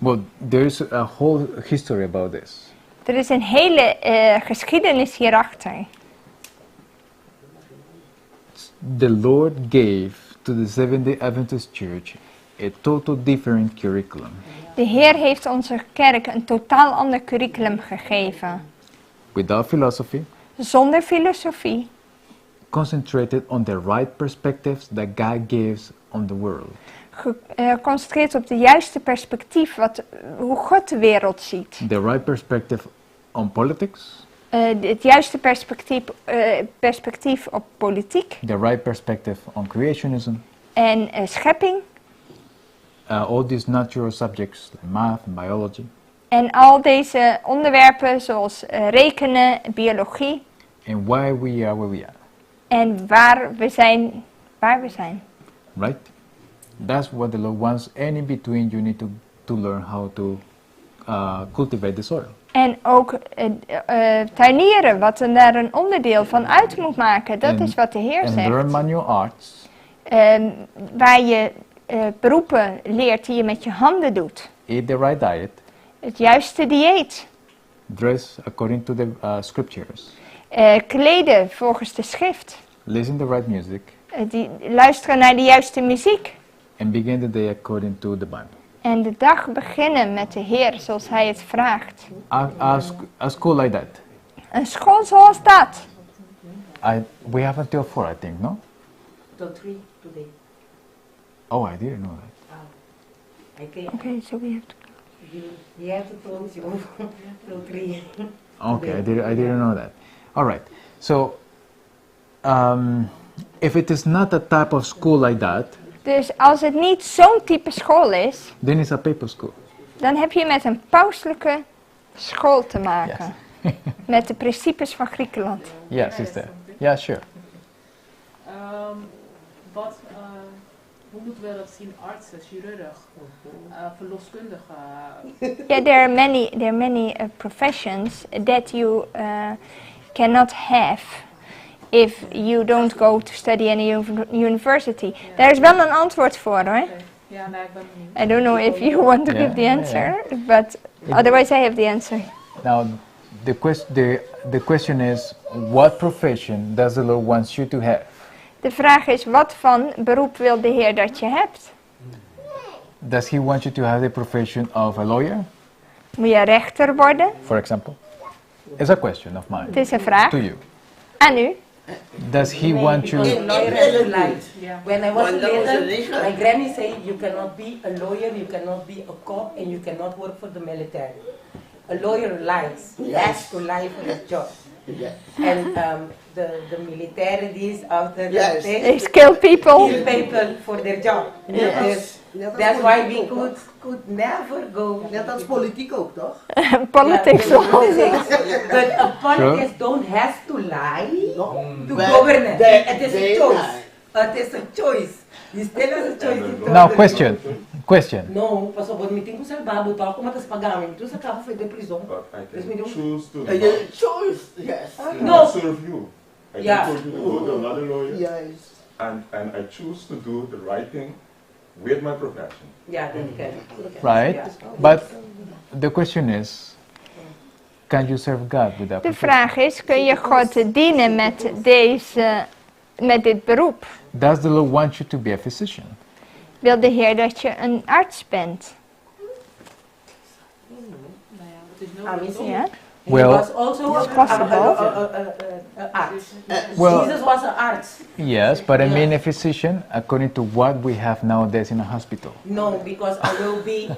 well, there's a whole history about this. Er is een hele geschiedenis hierachter. The Lord gave to the Seventh-day Adventist Church a total different curriculum. De Heer heeft onze kerk een totaal ander curriculum gegeven. Without philosophy, Zonder filosofie. concentrated on the right perspectives that God gives on the world. Geconcentreerd op de juiste perspectief, hoe God de wereld ziet. The right perspective on politics, Het juiste perspectief op politiek the right perspective on creationism, en schepping. all these natural subjects like math and biology, En al deze onderwerpen zoals rekenen, biologie and why we are where we are. en waar we zijn. Right? That's what the Lord wants. And in between, you need to learn how to cultivate the soil. En ook tuinieren, wat er daar een onderdeel van uit moet maken. Dat is wat de Heer And learn zegt. manual arts. Waar je beroepen leert die je met je handen doet. Eat the right diet. Het juiste dieet. Dress according to the scriptures. Kleden volgens de schrift. Listen to the right music. Luisteren naar de juiste muziek. And begin the day according to the Bible. En de dag beginnen met de Heer zoals Hij het vraagt. A school like that. Een school zoals dat. We have until 4, I think, no? Tot 3 today. Oh, I didn't know that. Oké, so we have to... You have to close your till 3. Okay, I didn't know that. All right. So, if it is not a type of school like that, Dus als het niet zo'n type school is, then it's a paper school. dan heb je met een pauselijke school te maken. Yes. met de principes van Griekenland. Yes, sister. Yeah, sure. Hoe moeten we dat zien? Artsen, chirurg, verloskundige. Yeah, there are many professions that you cannot have if you don't go to study in a university. Daar is wel een antwoord voor, hoor. Ja, nou, ik ben benieuwd. I don't know if you want to give the answer, but otherwise I have the answer. Now, the question is, what profession does the Lord want you to have? De vraag is, wat van beroep wil de Heer dat je hebt? Does He want you to have the profession of a lawyer, Moet je rechter worden? for example? It's a question of mine Het is een vraag to you. aan u. Does He want you? Lawyer has to lie. Yeah. When I was little, my granny said you cannot be a lawyer, you cannot be a cop, and you cannot work for the military. A lawyer lies. Has to lie for his job. And the military is after that They kill people. kill people for their job. That's why we could never go. Net als politiek ook, toch? Politics. Yeah, but politics don't have to lie to But govern it. they- It is they a choice. lie. It is a choice. You still have a choice to Now, govern. question. No, pastor, but me think que você vai botar como as pagamento, tu acaba foi de prisão. But I Yes, can we do. choose to And your choice, yes. No. not serve you. I Yeah. can choose to go to another lawyer, Juist. and I choose to do the right thing with my profession. Ja, dat kan. Right? Ja. But the question is, can you serve God with that De profession? vraag is, kun je God dienen met dit beroep? Does the Lord want you to be a physician? Wil de Heer dat je een arts bent? Ja? Well- He was also It's possible. a arts. Well- Jesus was an arts. Yes, but I mean a physician according to what we have nowadays in a hospital. No, because I will be.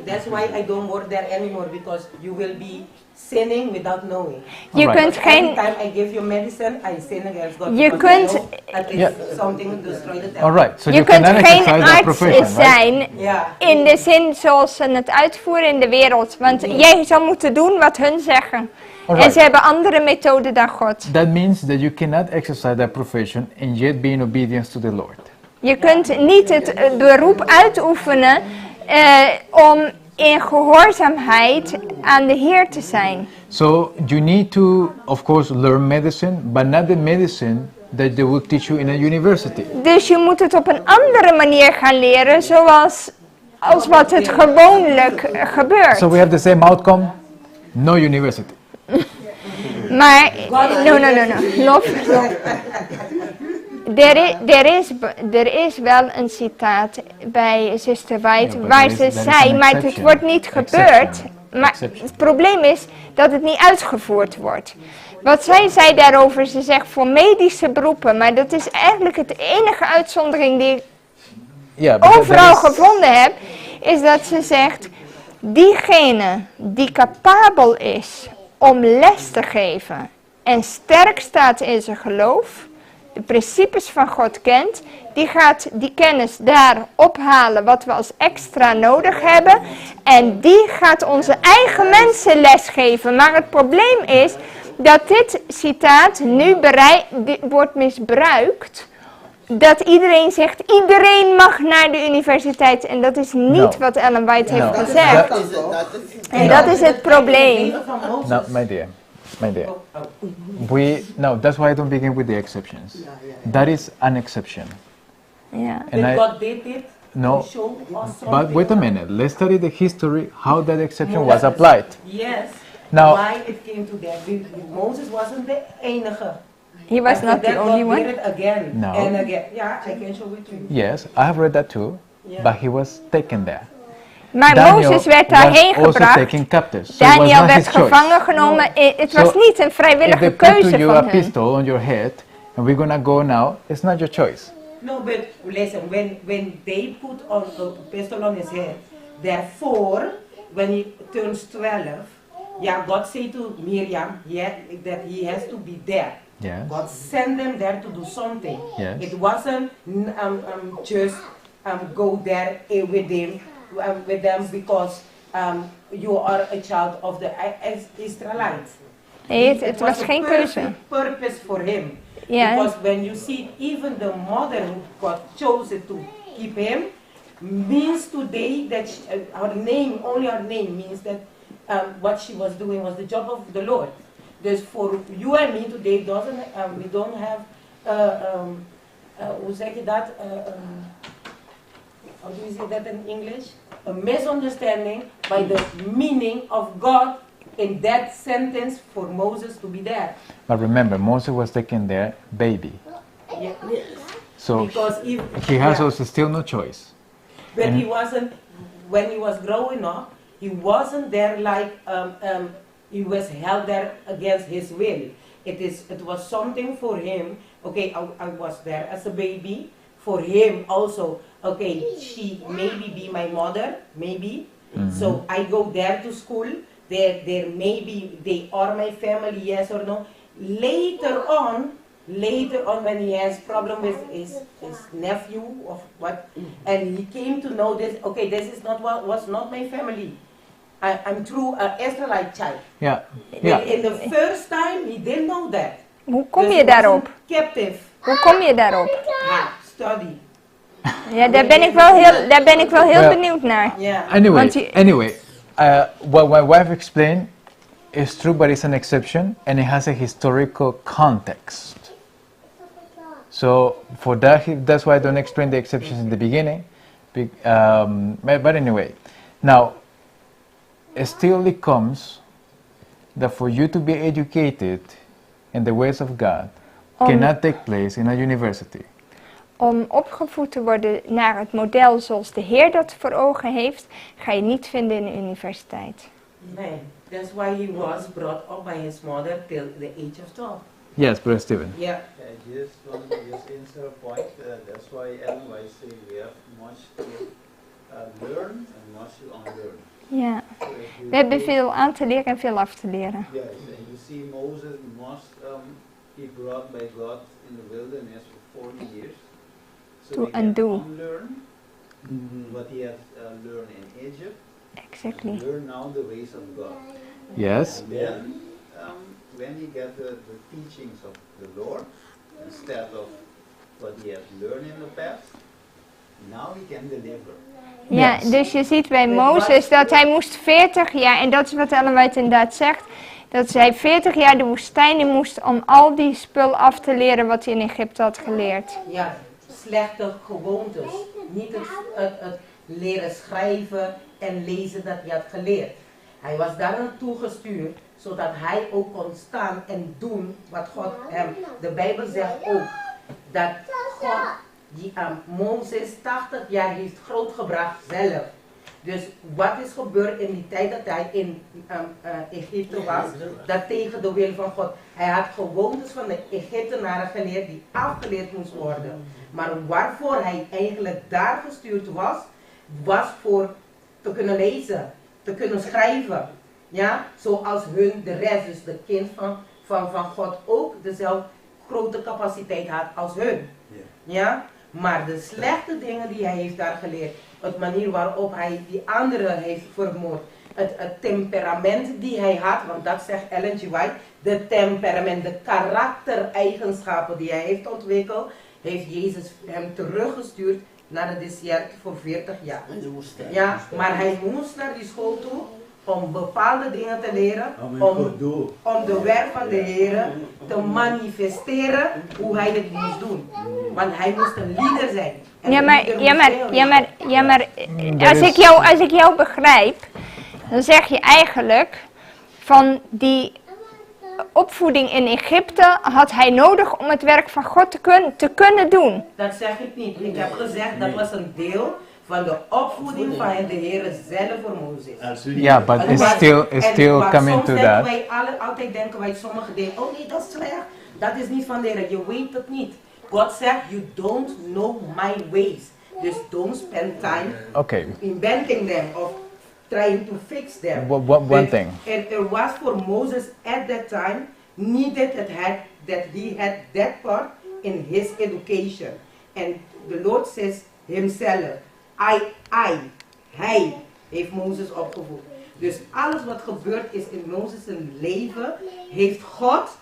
That's why I don't work there anymore, because you will be sinning without knowing. Je Alright. kunt Every geen... time I give you medicine, I sin against God. Je because I kunt- know that is Yeah. something to destroy the All temple. right, so Je you kunt cannot geen exercise that arts profession, right? zijn Ja. in de zin zoals ze het uitvoeren in de wereld. Want jij zou moeten doen wat hun zeggen. En Alright. ze hebben andere methoden dan God. That means that you cannot exercise that profession and yet be in obedience to the Lord. Je kunt niet het beroep uitoefenen om in gehoorzaamheid aan de Heer te zijn. So you need to, of course, learn medicine, but not the medicine that they will teach you in a university. Dus je moet het op een andere manier gaan leren, zoals als wat het gewoonlijk gebeurt. So we have the same outcome, no university. Maar, no. Er is wel een citaat bij Sister White Ja, maar waar dat ze is een zei, maar het exception. wordt niet gebeurd. Exception. Maar Exception. het probleem is dat het niet uitgevoerd wordt. Wat zij zei daarover, ze zegt voor medische beroepen, maar dat is eigenlijk het enige uitzondering die ik Yeah, but overal that is- gevonden heb, is dat ze zegt, diegene die capabel is om les te geven en sterk staat in zijn geloof, de principes van God kent, die gaat die kennis daar ophalen wat we als extra nodig hebben en die gaat onze eigen mensen lesgeven. Maar het probleem is dat dit citaat nu wordt misbruikt. Dat iedereen zegt, iedereen mag naar de universiteit. En dat is niet No. wat Ellen White No. heeft Dat gezegd. Dat is het, dat is En dat is het probleem. No, my dear. No, that's why I don't begin with the exceptions. That is an exception. Ja. And That I, God did it no, to show us but something. wait a minute. Let's study the history, how that exception was applied. Yes. Now- Why it came to that? Moses wasn't the enige. He was After not the that, only God did one. it again No. and again. Yeah, I can show it to you. Yes, I have read that too, Yeah. but he was taken there. Maar Daniel Mozes werd was daarheen also gebracht. taken captive, so it was Daniel not werd his choice. gevangen genomen. Het was So, niet een If vrijwillige they put to keuze you a van hun. pistol on your head and we're gonna go now, it's not your choice. No, but listen, when they put on the pistol on his head, therefore, when he turns 12, yeah, God said to Miriam that he has to be there. Yes. God sent them there to do something. Yes. It wasn't just go there with them because you are a child of the Israelites. Nee, het was geen keuze. Purpose for him. Ja. Because when you see even the mother who God chose to keep him, means today that her name, only her name means that what she was doing was the job of the Lord. Dus for you and me today we don't have, hoe zeg je dat? How do you say that in English? A misunderstanding by the meaning of God in that sentence for Moses to be there. But remember, Moses was taken there, baby. Yeah. So Because he has yeah. also still no choice. But And- he wasn't, when he was growing up, he wasn't there like, he was held there against his will. It was something for him, okay, I was there as a baby, for him also, okay, she maybe be my mother, maybe, so I go there to school, there maybe they are my family, yes or no. Later on when he has problem with his nephew or what, and he came to know this, okay, this is not was not my family. I'm true Israelite child. Yeah, yeah. In the first time he didn't know that. Hoe kom Dus je he daarop? wasn't captive. Hoe kom je daarop? Study. Ja, daar ben ik wel heel Ja. benieuwd naar. Yeah. Anyway, what my wife explained is true, but it's an exception, and it has a historical context. So for that, that's why I don't explain the exceptions in the beginning. But anyway, now, still it comes that for you to be educated in the ways of God cannot take place in a university. Om opgevoed te worden naar het model zoals de Heer dat voor ogen heeft, ga je niet vinden in een universiteit. Nee. That's why he was brought up by his mother till the age of 12. Yes, Brother Stephen. Yeah. Just answer a point. That's why Ellen White say we have much to learn and much to unlearn. Ja, So if you we hebben take- veel aan te leren en veel af te leren. Yes, and you see Moses must be brought by God in the wilderness for 40 years. So To he can undo. unlearn what he has learned in Egypt. Exactly. And learn now the ways of God. Yes. And then when he get the teachings of the Lord, instead of what he has learned in the past, now he can deliver. Ja, Yes. dus je ziet bij Mozes dat hij moest 40 jaar, en dat is wat Ellen White inderdaad zegt, dat hij 40 jaar de woestijn in moest om al die spul af te leren wat hij in Egypte had geleerd. Ja, slechte gewoontes. Niet het leren schrijven en lezen dat hij had geleerd. Hij was daar naartoe gestuurd, zodat hij ook kon staan en doen wat God hem... De Bijbel zegt ook dat God die Mozes 80 jaar heeft grootgebracht zelf. Dus wat is gebeurd in die tijd dat hij in Egypte was, dat tegen de wil van God. Hij had gewoontes van de Egyptenaren geleerd die afgeleerd moest worden. Maar waarvoor hij eigenlijk daar gestuurd was, was voor te kunnen lezen, te kunnen schrijven. Ja, zoals hun, de rest, dus de kind van God ook dezelfde grote capaciteit had als hun. Ja, maar de slechte dingen die hij heeft daar geleerd, het manier waarop hij die anderen heeft vermoord, het temperament die hij had, want dat zegt Ellen G. White, de temperament, de karaktereigenschappen die hij heeft ontwikkeld, heeft Jezus hem teruggestuurd naar het dessert voor 40 jaar. Ja, maar hij moest naar die school toe om bepaalde dingen te leren, om de werk van de Heer te manifesteren hoe hij het moest doen. Want hij moest een leider zijn. En een leider moest als ik jou begrijp, dan zeg je eigenlijk van die opvoeding in Egypte had hij nodig om het werk van God te kunnen doen. Dat zeg ik niet. Ik heb gezegd dat was een deel van de opvoeding van de Heer zelf voor Mozes. Yeah, but it's still coming to that. Wij altijd denken wij sommige dingen, oh nee, dat is slecht. Dat is niet van de Heer. Je weet het niet. God zegt, you don't know my ways. Dus don't spend time inventing them of trying to fix them. One thing. And it was for Moses at that time needed that he had that part in his education. And the Lord says himself, hij heeft Mozes opgevoed. Dus alles wat gebeurd is in Mozes' leven, heeft God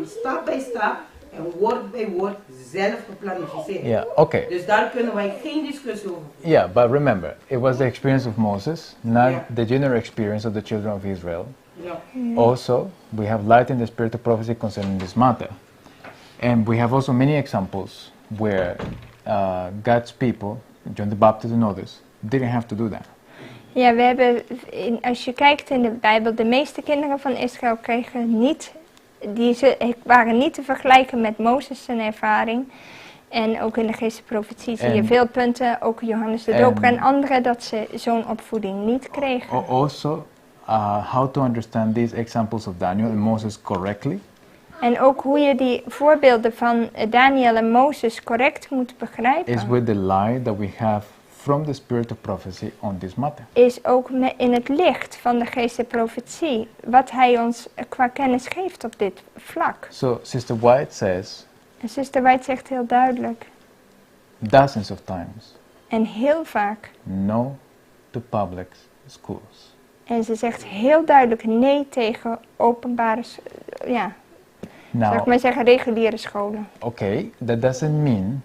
stap bij stap en woord bij woord zelf geplanificeerd. Yeah, okay. Dus daar kunnen wij geen discussie over voeren. Yeah, but remember, it was the experience of Moses, not Yeah. the general experience of the children of Israel. Ja. Also, we have light in the spirit of prophecy concerning this matter. And we have also many examples where God's people, John the Baptist and others, didn't have to do that. Ja, we hebben, als je kijkt in de Bijbel, de meeste kinderen van Israël kregen niet, waren niet te vergelijken met Mozes' zijn ervaring. En ook in de geestelijke profetie zie je En- veel punten, ook Johannes de Doper en anderen, dat ze zo'n opvoeding niet kregen. Also, how to understand these examples of Daniel and Moses correctly En ook hoe je die voorbeelden van Daniel en Mozes correct moet is begrijpen, with the light that we have from the spirit of prophecy on this matter. is ook in het licht van de geestelijke profetie, wat hij ons qua kennis geeft op dit vlak. So, Sister White says, En zuster White zegt heel duidelijk, dozens of times, en heel vaak, no to public schools. en ze zegt heel duidelijk nee tegen openbare, zal ik Now, maar zeggen, reguliere scholen. okay, that doesn't mean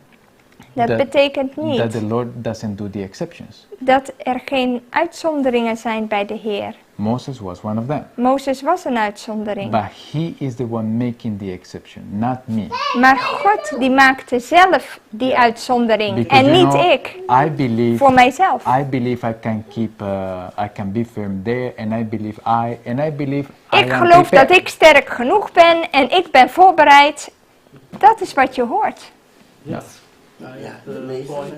Dat that- betekent that niet the Lord doesn't do the exceptions. dat er geen uitzonderingen zijn bij de Heer. Moses was one of them. Mozes was een uitzondering. But he is the one making the exception, not me. Maar God die maakte zelf die uitzondering Because, en you niet know, ik, I believe voor mijzelf. I believe I can keep, I can be firm there, and I believe I Ik am geloof prepared. dat ik sterk genoeg ben en ik ben voorbereid. Dat is wat je hoort. Yes. I Yeah, have the amazing. point.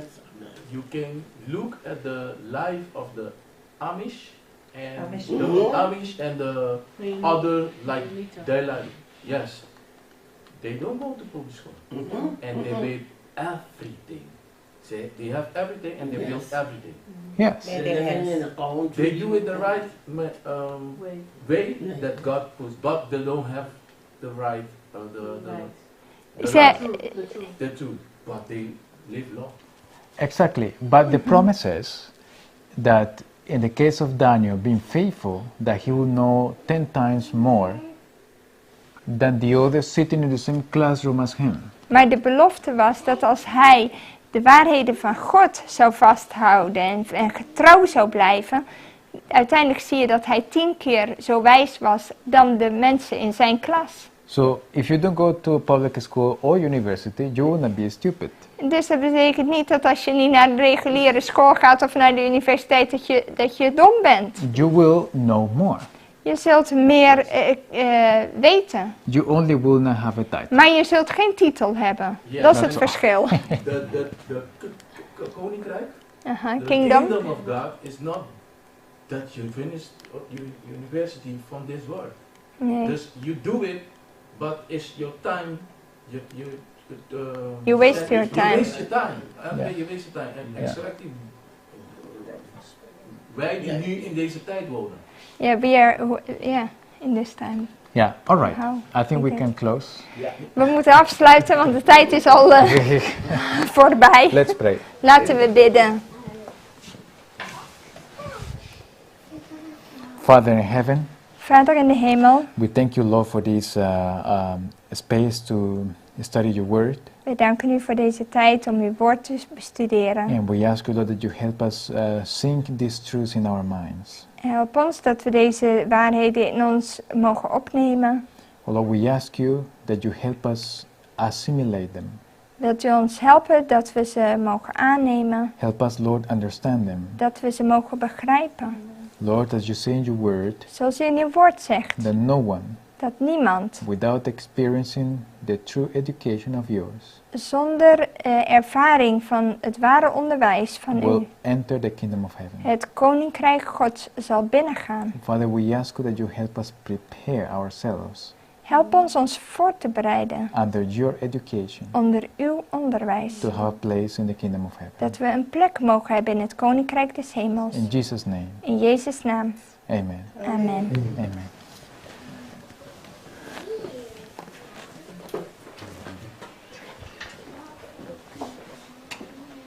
You can look at the life of the Amish and Amish. the Amish and the other like Israëlieten. their life. Yes, they don't go to public school and they build everything. They have everything and they build Yes. everything. Yes. Met They're de living in hands. a country. They do it the right Way. way Yeah. that God puts, but they don't have the right, the Ze, right, the truth, but they live long. Exactly. But the promise is that in the case of Daniel being faithful, that he will know 10 times more than the others sitting in the same classroom as him. maar de belofte was dat als hij de waarheden van God zou vasthouden en getrouw zou blijven, uiteindelijk zie je dat hij 10 keer zo wijs was dan de mensen in zijn klas. So if you don't go to a public school or university, you will not be stupid. Dus dat betekent niet dat als je niet naar de reguliere school gaat of naar de universiteit dat je dom bent. You will know more. Je zult meer weten, You only will not have a title. maar je zult geen titel hebben. Ja, Dat is dat het is verschil. The koninkrijk. Aha, The kingdom. kingdom of God is not that you finish university from this world. Nee. Dus you do it, but it's your time. You waste your time. You waste your time. Ja. You waste your time. En Ja. exact wij die nu in deze tijd wonen. Ja, we are, in this time. Yeah, all right. Wow. I think we Okay. can close. We moeten afsluiten, want de tijd is al voorbij. Let's pray. Laten we bidden. Father in heaven, Vader in de hemel, we thank you, Lord, for this space to study your word. we danken u voor deze tijd om uw woord te bestuderen. And we ask you, Lord, that you help us sink these truths in our minds. En help ons dat we deze waarheden in ons mogen opnemen. Oh, Lord, we ask you that you help us assimilate them. Wilt u ons helpen dat we ze mogen aannemen, Help us, Lord, understand them. dat we ze mogen begrijpen. Lord, as you say in your word, Zoals u in uw woord zegt, that no one, dat niemand without experiencing the true education of yours, zonder ervaring van het ware onderwijs van will u enter the kingdom of heaven. het koninkrijk Gods zal binnengaan. Father, we ask you that you help us prepare ourselves Help ons voor te bereiden under your education onder uw onderwijs. to have a place in the kingdom of heaven. Dat we een plek mogen hebben in het koninkrijk des hemels. In Jesus' name, In Jezus' naam. amen. Amen.